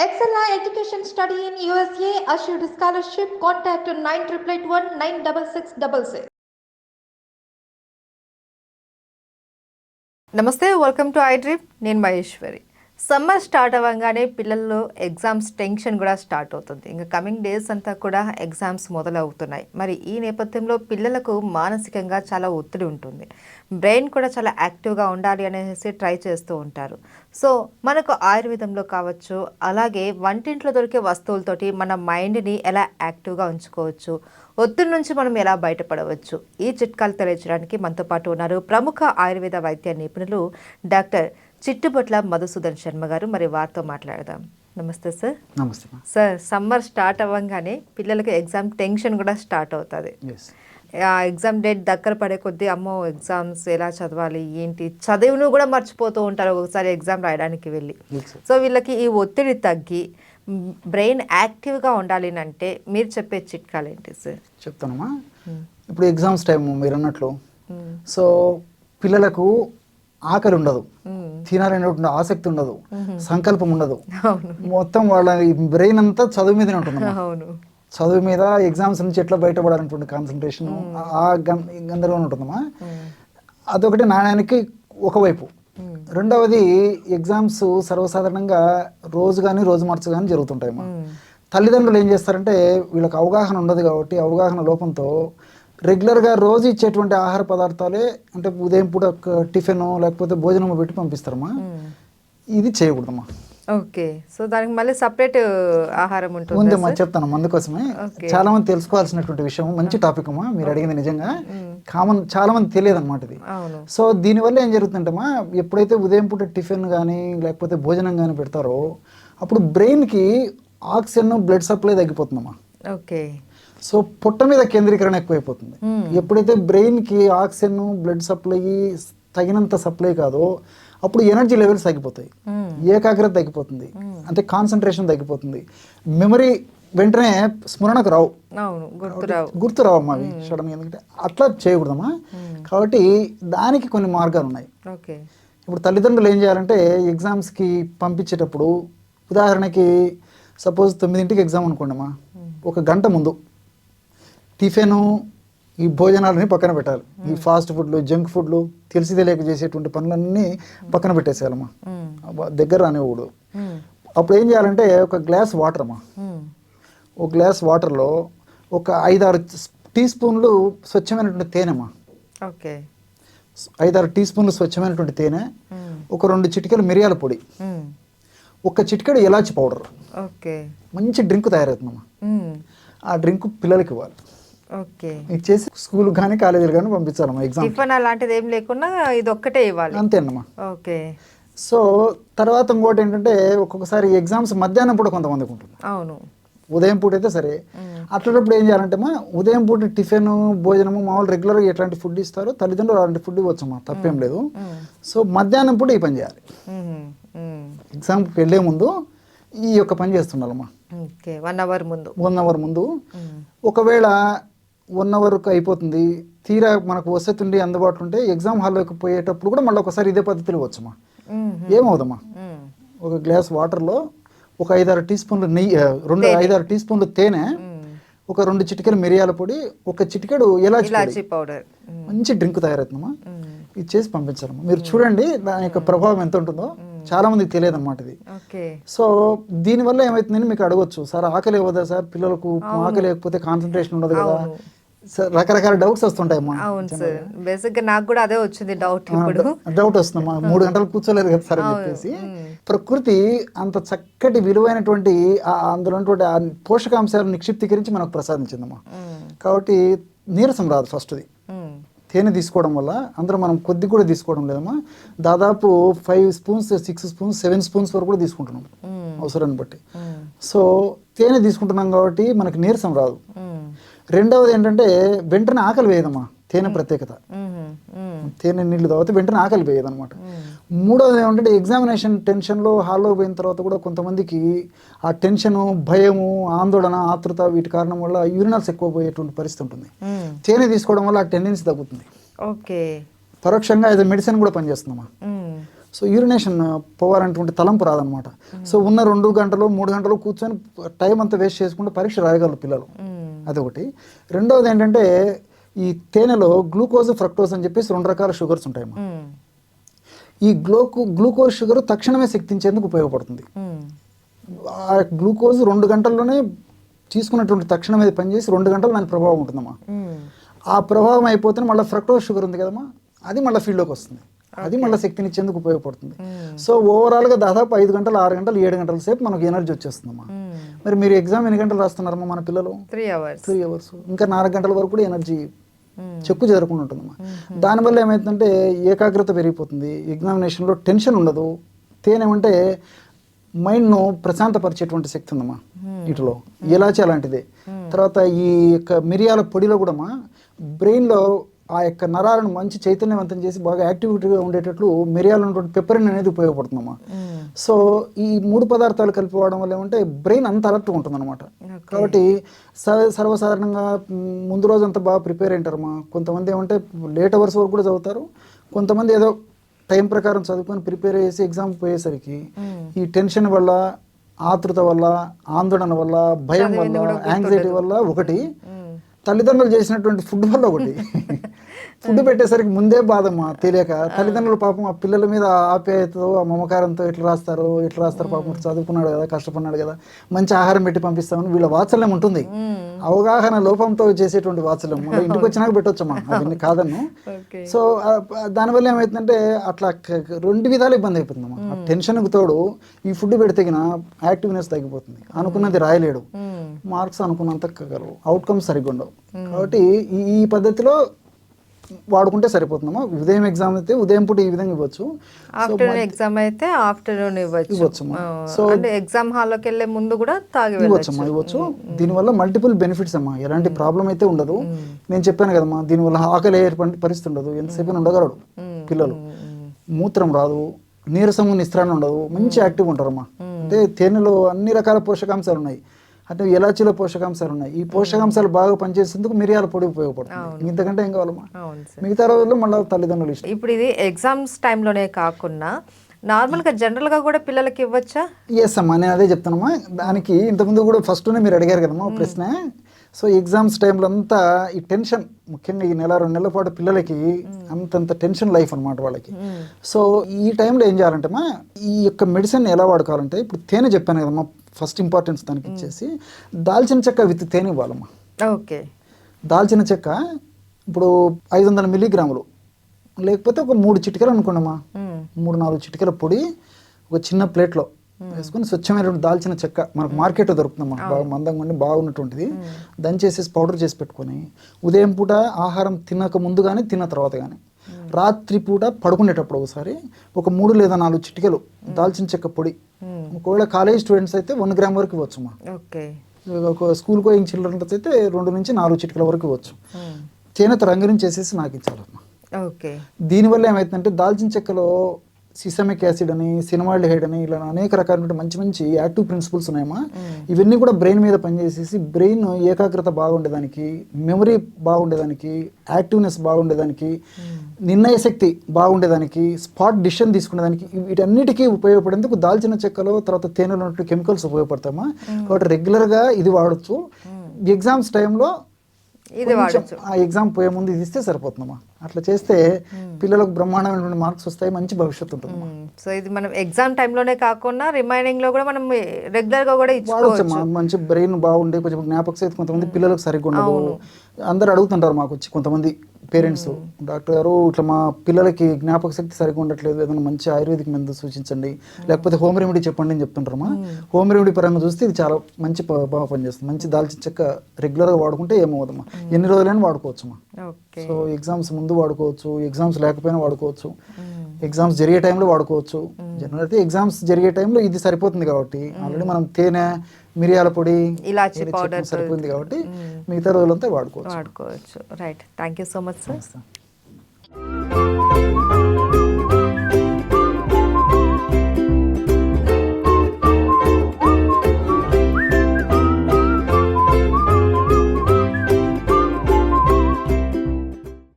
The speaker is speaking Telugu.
Excella Education Study in USA assured scholarship. Contact 9881 96666. నమస్తే, వెల్కమ్ టు ఐ డ్రీమ్. నేను మహేశ్వరి. సమ్మర్ స్టార్ట్ అవ్వగానే పిల్లల్లో ఎగ్జామ్స్ టెన్షన్ కూడా స్టార్ట్ అవుతుంది. ఇంకా కమింగ్ డేస్ అంతా కూడా ఎగ్జామ్స్ మొదలవుతున్నాయి. మరి ఈ నేపథ్యంలో పిల్లలకు మానసికంగా చాలా ఒత్తిడి ఉంటుంది. బ్రెయిన్ కూడా చాలా యాక్టివ్గా ఉండాలి అనేసి ట్రై చేస్తూ ఉంటారు. సో మనకు ఆయుర్వేదంలో కావచ్చు, అలాగే వంటింట్లో దొరికే వస్తువులతోటి మన మైండ్ని ఎలా యాక్టివ్గా ఉంచుకోవచ్చు, ఒత్తిడి నుంచి మనం ఎలా బయటపడవచ్చు, ఈ చిట్కాలు తెలియజేయడానికి మనతో పాటు ఉన్నారు ప్రముఖ ఆయుర్వేద వైద్య నిపుణులు డాక్టర్ చిట్టుబొట్ల మధుసూదన్ శర్మ గారు. మరి వారితో మాట్లాడదాం. నమస్తే సార్. నమస్తే సార్. సమ్మర్ స్టార్ట్ అవ్వగానే పిల్లలకి ఎగ్జామ్ టెన్షన్ కూడా స్టార్ట్ అవుతుంది. ఆ ఎగ్జామ్ డేట్ దగ్గర పడే కొద్దీ అమ్మో ఎగ్జామ్స్ ఎలా చదవాలి ఏంటి, చదువును కూడా మర్చిపోతూ ఉంటారు ఒకసారి ఎగ్జామ్ రాయడానికి వెళ్ళి. సో వీళ్ళకి ఈ ఒత్తిడి తగ్గి బ్రెయిన్ యాక్టివ్గా ఉండాలి అంటే మీరు చెప్పే చిట్కాలు ఏంటి సార్? చెప్తానమ్మా. ఇప్పుడు ఎగ్జామ్స్ టైం మీరు అన్నట్లు, సో పిల్లలకు ఆకలి ఉండదు, తినాలనేటువంటి ఆసక్తి ఉండదు, సంకల్పం ఉండదు. మొత్తం వాళ్ళ బ్రెయిన్ అంతా చదువు మీదనే ఉంటుంది. చదువు మీద ఎగ్జామ్స్ నుంచి ఎట్లా బయటపడాలనేటువంటి కాన్సన్ట్రేషన్ ఆ గందరగోళం ఉంటుందమ్మా. అదొకటి నాణ్యానికి ఒకవైపు. రెండవది ఎగ్జామ్స్ సర్వసాధారణంగా రోజు కానీ రోజు మార్చు కానీ జరుగుతుంటాయమ్మా. తల్లిదండ్రులు ఏం చేస్తారంటే వీళ్ళకి అవగాహన ఉండదు కాబట్టి అవగాహన లోపంతో రెగ్యులర్గా రోజు ఇచ్చేటువంటి ఆహార పదార్థాలే, అంటే ఉదయం పూట టిఫిన్ లేకపోతే భోజనం పెట్టి పంపిస్తారమ్మా. ఇది చేయకూడదమ్మా. ఓకే. సో దానికి మళ్ళీ సపరేట్ ఆహారం ఉంటుంది. ఉందమ్మా, చెప్తాను. అందుకోసమే చాలా మంది తెలుసుకోవాల్సినటువంటి విషయం. మంచి టాపిక్ అమ్మా మీరు అడిగింది. నిజంగా చాలా మంది తెలియదు అనమాట ఇది. సో దీనివల్ల ఏం జరుగుతుందమ్మా, ఎప్పుడైతే ఉదయం పూట టిఫిన్ కానీ లేకపోతే భోజనం కానీ పెడతారో అప్పుడు బ్రెయిన్కి ఆక్సిజన్ బ్లడ్ సప్లై తగ్గిపోతుందమ్మా. ఓకే. సో పొట్ట మీద కేంద్రీకరణ ఎక్కువైపోతుంది. ఎప్పుడైతే బ్రెయిన్కి ఆక్సిజన్ బ్లడ్ సప్లై తగినంత సప్లై కాదో అప్పుడు ఎనర్జీ లెవెల్స్ తగ్గిపోతాయి, ఏకాగ్రత తగ్గిపోతుంది, అంటే కాన్సన్ట్రేషన్ తగ్గిపోతుంది, మెమరీ వెంటనే స్మరణకు రావు, గుర్తు రావు అమ్మా అవి సడన్గా. ఎందుకంటే అట్లా చేయకూడదమ్మా. కాబట్టి దానికి కొన్ని మార్గాలు ఉన్నాయి. ఇప్పుడు తల్లిదండ్రులు ఏం చేయాలంటే ఎగ్జామ్స్కి పంపించేటప్పుడు, ఉదాహరణకి సపోజ్ 9ంటికి ఎగ్జామ్ అనుకోండమ్మా, ఒక గంట ముందు టిఫిన్ ఈ భోజనాలని పక్కన పెట్టాలి. ఈ ఫాస్ట్ ఫుడ్లు జంక్ ఫుడ్లు తెలిసి తెలియక చేసేటువంటి పనులన్నీ పక్కన పెట్టేసేయాలమ్మా, దగ్గర రానివ్వకూడదు. అప్పుడు ఏం చేయాలంటే ఒక గ్లాస్ వాటర్ అమ్మా, ఒక గ్లాస్ వాటర్లో ఒక 5-6 టీ స్పూన్లు స్వచ్ఛమైనటువంటి తేనెమ్మా. ఓకే. 5-6 టీ స్పూన్లు స్వచ్ఛమైనటువంటి తేనె, ఒక 2 చిటికెలు మిరియాల పొడి, ఒక చిటికెడు ఇలాచి పౌడర్. ఓకే. మంచి డ్రింక్ తయారవుతుందమ్మా. ఆ డ్రింక్ పిల్లలకి ఇవ్వాలి. ఓకే. ఇచ్చేసి స్కూల్ కానీ కాలేజీలు కానీ పంపించాలమ్మా. ఎగ్జామ్ టిఫిన్ అలాంటిది ఏం లేకుండా ఇది ఒక్కటే ఇవ్వాలి. అంతేనమ్మా. ఓకే. సో తర్వాత ఇంకోటి ఏంటంటే ఒక్కొక్కసారి ఎగ్జామ్స్ మధ్యాహ్నం పూట కొంతమందికి ఉంటుంది. అవును. ఉదయం పూట అయితే సరే. అట్లాంటప్పుడు ఏం చేయాలంటే మా ఉదయం పూట టిఫిన్ భోజనము మామూలు రెగ్యులర్గా ఎట్లాంటి ఫుడ్ ఇస్తారో తల్లిదండ్రులు అలాంటి ఫుడ్ ఇవ్వచ్చమ్మా, తప్పేం లేదు. సో మధ్యాహ్నం పూట ఈ పని చేయాలి. ఎగ్జామ్కి వెళ్ళే ముందు ఈ యొక్క పని చేస్తుండాలమ్మా. 1 అవర్ ముందు. 1 అవర్ ముందు. ఒకవేళ 1 అవర్కు అయిపోతుంది, తీరా మనకు వసతి ఉండి అందుబాటులో ఉంటే ఎగ్జామ్ హాల్లోకి పోయేటప్పుడు కూడా మళ్ళీ ఒకసారి ఇదే పద్ధతిలో వచ్చమ్మా. ఏమవుదమ్మా, ఒక గ్లాస్ వాటర్లో ఒక 5-6 టీ స్పూన్లు నెయ్యి, 5-6 టీ స్పూన్లు తేనె, ఒక 2 చిటికెలు మిరియాల పొడి, ఒక చిటికెడు ఇలాచి పౌడర్, మంచి డ్రింక్ తయారవుతుందమ్మా. ఇది చేసి పంపించాలమ్మా. మీరు చూడండి దాని యొక్క ప్రభావం ఎంత ఉంటుందో. చాలా మందికి తెలియదు అనమాట ఇది. సో దీనివల్ల ఏమవుతుందని మీకు అడగొచ్చు, సార్ ఆకలి ఇవ్వదా సార్ పిల్లలకు, ఆకలి లేకపోతే కాన్సన్ట్రేషన్ ఉండదు కదా, రకరకాల డౌట్స్ వస్తుంటాయమ్మా. బేసిక్గా నాకు కూడా అదే వచ్చింది డౌట్ వస్తుందమ్మా. 3 గంటలు కూర్చోలేదు కదా సార్ అని చెప్పేసి. ప్రకృతి అంత చక్కటి విలువైనటువంటి అందులో ఉన్నటువంటి ఆ పోషకాంశాలు నిక్షిప్తీకరించి మనకు ప్రసాదించిందమ్మా. కాబట్టి నీరసం రాదు. ఫస్ట్ది తేనె తీసుకోవడం వల్ల, అందులో మనం కొద్ది కూడా తీసుకోవడం లేదమ్మా, దాదాపు 5 స్పూన్స్ 6 స్పూన్స్ 7 స్పూన్స్ వరకు కూడా తీసుకుంటున్నాం అవసరాన్ని బట్టి. సో తేనె తీసుకుంటున్నాం కాబట్టి మనకి నీరసం రాదు. రెండవది ఏంటంటే వెంటనే ఆకలి వేయదమ్మా. తేనె ప్రత్యేకత, తేనె నీళ్లు తాగితే వెంటనే ఆకలి వేయదనమాట. మూడవది ఏమంటే ఎగ్జామినేషన్ టెన్షన్లో హాల్లో పోయిన తర్వాత కూడా కొంతమందికి ఆ టెన్షను, భయము, ఆందోళన, ఆతృత వీటి కారణం వల్ల యూరినల్స్ ఎక్కువ పోయేటువంటి పరిస్థితి ఉంటుంది. తేనె తీసుకోవడం వల్ల ఆ టెండెన్సీ తగ్గుతుంది. ఓకే. పరోక్షంగా ఇది మెడిసిన్ కూడా పనిచేస్తుందమ్మా. సో యూరినేషన్ పోవాలనేటువంటి తలంపు రాదనమాట. సో ఉన్న 2 గంటలు 3 గంటలు కూర్చొని టైం అంతా వేస్ట్ చేసుకుంటే పరీక్ష రాయగలరు పిల్లలు. అదొకటి. రెండవది ఏంటంటే ఈ తేనెలో గ్లూకోజ్ ఫ్రక్టోజ్ అని చెప్పేసి 2 రకాల షుగర్స్ ఉంటాయమ్మా. ఈ గ్లూకోజ్ షుగర్ తక్షణమే శక్తించేందుకు ఉపయోగపడుతుంది. ఆ గ్లూకోజ్ 2 గంటల్లోనే తీసుకున్నటువంటి తక్షణమే పనిచేసి 2 గంటలు దాని ప్రభావం ఉంటుందమ్మా. ఆ ప్రభావం అయిపోతే మళ్ళీ ఫ్రక్టోజ్ షుగర్ ఉంది కదమ్మా, అది మళ్ళీ ఫీల్డ్లోకి వస్తుంది, అది మళ్ళీ శక్తినిచ్చేందుకు ఉపయోగపడుతుంది. సో ఓవరాల్గా దాదాపు 5 గంటలు 6 గంటలు 7 గంటల సేపు మనకు ఎనర్జీ వచ్చేస్తుందమ్మా. మరి మీరు ఎగ్జామ్ ఎన్ని గంటలు రాస్తున్నారమ్మా మన పిల్లలు? 3 అవర్స్. ఇంకా 4 గంటల వరకు కూడా ఎనర్జీ చెక్కు జరగకుండా ఉంటుందమ్మా. దానివల్ల ఏమైతుందంటే ఏకాగ్రత పెరిగిపోతుంది, ఎగ్జామినేషన్లో టెన్షన్ ఉండదు. తేనేమంటే మైండ్ను ప్రశాంతపరిచేటువంటి శక్తి ఉందమ్మా వీటిలో. ఇలాచి అలాంటిదే. తర్వాత ఈ యొక్క మిరియాల పొడిలో కూడా బ్రెయిన్లో ఆ యొక్క నరాలను మంచి చైతన్యవంతం చేసి బాగా యాక్టివిటీగా ఉండేటట్లు మిరియాలు ఉన్నటువంటి పెప్పరిన్ అనేది ఉపయోగపడుతుందమ్మా. సో ఈ 3 పదార్థాలు కలిపి వాడడం వల్ల ఏమంటే బ్రెయిన్ అంత అలర్ట్గా ఉంటుందన్నమాట. కాబట్టి సర్వసాధారణంగా ముందు రోజు అంతా బాగా ప్రిపేర్ అయింటారమ్మా. కొంతమంది ఏమంటే లేట్ అవర్స్ వరకు కూడా చదువుతారు, కొంతమంది ఏదో టైం ప్రకారం చదువుకొని ప్రిపేర్ చేసి ఎగ్జామ్ పోయేసరికి ఈ టెన్షన్ వల్ల, ఆతృత వల్ల, ఆందోళన వల్ల, భయం వల్ల, యాంగ్జైటీ వల్ల ఒకటి, తల్లిదండ్రులు చేసినటువంటి ఫుడ్ వల్ల ఒకటి. ఫుడ్ పెట్టేసరికి ముందే బాధమ్మా తెలియక తల్లిదండ్రులు పాపం ఆ పిల్లల మీద ఆప్యాయతతో ఆ మమకారంతో ఎట్లా రాస్తారు పాపం చదువుకున్నాడు కదా, కష్టపడినాడు కదా, మంచి ఆహారం పెట్టి పంపిస్తామని వీళ్ళ వాత్సల్యం ఉంటుంది. అవగాహన లోపంతో చేసేటువంటి వాత్సల్యం మళ్ళీ ఇంటికి వచ్చినాక పెట్టొచ్చమ్మా, అవన్నీ కాదన్ను. సో దానివల్ల ఏమవుతుందంటే అట్లా 2 విధాలు ఇబ్బంది అయిపోతుందమ్మా. ఆ టెన్షన్కి తోడు ఈ ఫుడ్ పెడితే యాక్టివ్నెస్ తగ్గిపోతుంది, అనుకున్నది రాయలేడు, మార్క్స్ అనుకున్నంత కగలవు, అవుట్కమ్స్ సరిగ్గా ఉండవు. కాబట్టి ఈ పద్ధతిలో వాడుకుంటే సరిపోతుందమ్మా. ఉదయం ఎగ్జామ్ అయితే ఉదయం పూట ఈ విధంగా ఇవ్వచ్చు, ఆఫ్టర్నూన్ ఎగ్జామ్ అయితే ఆఫ్టర్నూన్ ఇవ్వచ్చమ్మా. సో ఎగ్జామ్ హాల్లోకి వెళ్ళే ముందు కూడా ఇవ్వచ్చు. దీనివల్ల మల్టిపుల్ బెనిఫిట్స్ అమ్మా, ఎలాంటి ప్రాబ్లం అయితే ఉండదు. నేను చెప్పాను కదమ్మా, దీనివల్ల ఆకలి ఏర్పడి పరిస్థితి ఉండదు, ఎంతసేపు ఉండగలడు పిల్లలు, మూత్రం రాదు, నీరసము నిస్త్రాన్ని ఉండదు, మంచి యాక్టివ్ ఉంటారమ్మా. అంటే తేనెలో అన్ని రకాల పోషకాంశాలు ఉన్నాయి, అంటే ఎలాచీలో పోషకాంశాలు ఉన్నాయి. ఈ పోషకాంశాలు బాగా పనిచేసేందుకు మిరియాల పొడి ఉపయోగపడుతుంది. ఇంతకంటే ఏం కావాలమ్మా? మిగతా రోజుల్లో మళ్ళీ తల్లిదండ్రులు ఇష్టం. ఇప్పుడు ఇది ఎగ్జామ్స్ టైంలోనే కాకుండా నార్మల్గా జనరల్గా కూడా పిల్లలకి ఇవ్వచ్చా? ఎస్ అమ్మా, నేను అదే చెప్తానమ్మా. దానికి ఇంతకుముందు కూడా ఫస్ట్నే మీరు అడిగారు కదమ్మా ప్రశ్న. సో ఎగ్జామ్స్ టైంలో అంతా ఈ టెన్షన్, ముఖ్యంగా ఈ 1-2 నెలల పాటు పిల్లలకి అంతంత టెన్షన్ లైఫ్ అనమాట వాళ్ళకి. సో ఈ టైంలో ఏం చేయాలంటే ఈ యొక్క మెడిసిన్ ఎలా వాడుకోవాలంటే, ఇప్పుడు తేనె చెప్పాను కదమ్మా, ఫస్ట్ ఇంపార్టెన్స్ దానికి ఇచ్చేసి దాల్చిన చెక్క విత్ తేనె ఇవ్వాలమ్మా. ఓకే. దాల్చిన చెక్క ఇప్పుడు 500 మిల్లీగ్రాములు, లేకపోతే ఒక 3 చిటికలు అనుకోండమ్మా, 3-4 చిటికల పొడి ఒక చిన్న ప్లేట్లో వేసుకొని స్వచ్ఛమైనటువంటి దాల్చిన చెక్క మనకు మార్కెట్లో దొరుకుతుందమ్మా, బాగా మందంగా ఉండి బాగున్నటువంటిది, దంచేసేసి పౌడర్ చేసి పెట్టుకొని ఉదయం పూట ఆహారం తినక ముందు కానీ తిన్న తర్వాత కానీ రాత్రి పూట పడుకునేటప్పుడు ఒకసారి ఒక 3 లేదా 4 చిటికలు దాల్చిన చెక్క పొడి, ఒకవేళ కాలేజ్ స్టూడెంట్స్ అయితే 1 గ్రామ్ వరకు ఇవ్వచ్చమ్మా. ఒక స్కూల్ గోయింగ్ చిల్డ్రన్స్ అయితే 2 నుంచి 4 చిటికల వరకు ఇవ్వచ్చు. తేనెతో రంగురించి చేసేసి నాకు ఇచ్చారమ్మా. దీనివల్ల ఏమవుతుందంటే దాల్చిన చెక్కలో సిసమిక్ యాసిడ్ అని, సినమాల్డిహైడ్ అని, ఇలా అనేక రకాలైన మంచి మంచి యాక్టివ్ ప్రిన్సిపల్స్ ఉన్నాయమ్మా. ఇవన్నీ కూడా బ్రెయిన్ మీద పనిచేసేసి బ్రెయిన్ ఏకాగ్రత బాగుండేదానికి, మెమరీ బాగుండేదానికి, యాక్టివ్నెస్ బాగుండేదానికి, నిర్ణయ శక్తి బాగుండేదానికి, స్పాట్ డిసిషన్ తీసుకునేదానికి, వీటన్నిటికీ ఉపయోగపడేందుకు దాల్చిన చెక్కలో తర్వాత తేనెలో ఉన్నట్టు కెమికల్స్ ఉపయోగపడతాయమ్మా. కాబట్టి రెగ్యులర్గా ఇది వాడచ్చు. ఎగ్జామ్స్ టైంలో ఆ ఎగ్జామ్ పోయే ముందు ఇది ఇస్తే సరిపోతుందమ్మా. అట్లా చేస్తే పిల్లలకు బ్రహ్మాండమైనటువంటి మార్క్స్ వస్తాయి, మంచి భవిష్యత్తు ఉంటుంది. సో ఇది మనం ఎగ్జామ్ టైంలోనే కాకుండా రిమైనింగ్ లో కూడా మనం రెగ్యులర్ గా కూడా వాడొచ్చమ్మా. మంచి బ్రెయిన్ బాగుండే, కొంచెం జ్ఞాపక శక్తి కొంతమంది పిల్లలకు సరిగ్గా ఉండదు. అందరు అడుగుతుంటారు మాకు వచ్చి, కొంతమంది పేరెంట్స్, డాక్టర్ గారు ఇట్లా మా పిల్లలకి జ్ఞాపక శక్తి సరిగ్గా ఉండట్లేదు, ఏదైనా మంచి ఆయుర్వేదిక్ మందు సూచించండి, లేకపోతే హోమ్ రెమెడీ చెప్పండి అని చెప్తుంటారమ్మా. హోమ్ రెమెడీ పరంగా చూస్తే ఇది చాలా మంచి బాగా పనిచేస్తుంది. మంచి దాల్చిన చెక్క రెగ్యులర్గా వాడుకుంటే ఏమవుదమ్మా, ఎన్ని రోజులైనా వాడుకోవచ్చమ్మా. సో ఎగ్జామ్స్ ముందు వాడుకోవచ్చు, ఎగ్జామ్స్ లేకపోయినా వాడుకోవచ్చు, ఎగ్జామ్స్ జరిగే టైంలో వాడుకోవచ్చు. జనరల్ అయితే ఎగ్జామ్స్ జరిగే టైంలో ఇది సరిపోతుంది కాబట్టి, ఆల్రెడీ మనం తేనె, మిరియాల పొడి, ఇలాచీ పౌడర్ సరిపోయింది కాబట్టి మిగతా రోజులంతా వాడుకోవచ్చు. Right. Thank you so much sir.